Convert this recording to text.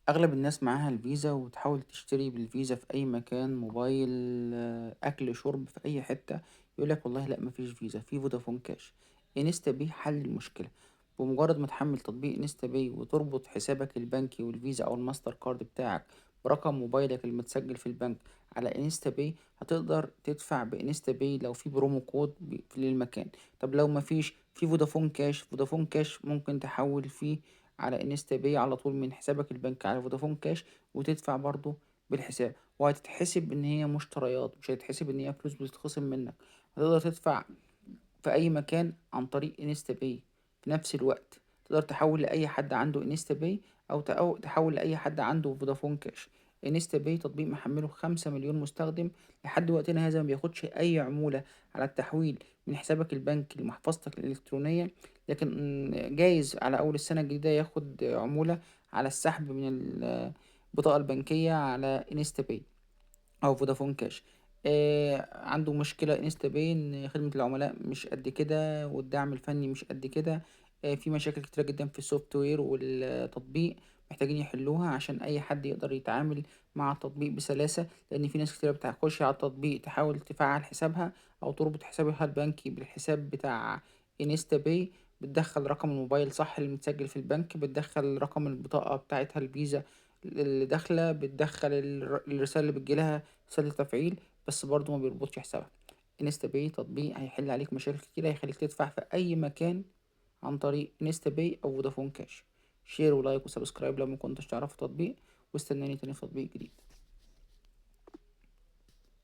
أغلب الناس معاها الفيزا وتحاول تشتري بالفيزا في أي مكان، موبايل، أكل، شرب، في أي حتة. يقول لك والله لأ مفيش فيزا، في فودافون كاش. انستا باي حل المشكلة. بمجرد ما تحمل تطبيق انستا باي وتربط حسابك البنكي والفيزا أو الماستر كارد بتاعك برقم موبايلك المتسجل في البنك على انستا باي، هتقدر تدفع بانستا باي لو في برومو كود للمكان. طب لو مفيش، في فودافون كاش. فودافون كاش ممكن تحول فيه على انستا باي على طول من حسابك البنكي على فودافون كاش، وتدفع برضو بالحساب، وهتتحسب ان هي مشتريات، مش هتتحسب ان هي فلوس بتتخصم منك. هتقدر تدفع في اي مكان عن طريق انستا باي في نفس الوقت. تقدر تحول لاي حد عنده انستا باي أو تحول لاي حد عنده فودافون كاش. انستا باي تطبيق محمله 5 مليون مستخدم لحد وقتنا هذا، ما بياخدش اي عمولة على التحويل من حسابك البنكي لمحفظتك الالكترونية، لكن جايز على اول السنة الجديدة ياخد عمولة على السحب من البطاقة البنكية على انستا باي او فودافون كاش. عنده مشكلة انستا باي ان خدمة العملاء مش قد كده والدعم الفني مش قد كده. في مشاكل كتيرة جدا في السوفت وير والتطبيق، محتاجين يحلوها عشان اي حد يقدر يتعامل مع التطبيق بسلاسة. لان في ناس كتيرة بتخش على التطبيق تحاول تفعل حسابها او تربط حسابها البنكي بالحساب بتاع انستا باي، بتدخل رقم الموبايل صح اللي متسجل في البنك، بتدخل رقم البطاقة بتاعتها الفيزا اللي داخلة، بتدخل الرسالة اللي بتجيلها رسالة تفعيل، بس برضه ما بيربطش حسابها. انستا باي تطبيق هيحل عليك مشاكل كتير، هيخليك تدفع في أي مكان عن طريق انستا باي أو فودافون كاش. شير ولايك وسبسكرايب لو ما كنتش تعرف التطبيق، واستناني تاني في تطبيق جديد.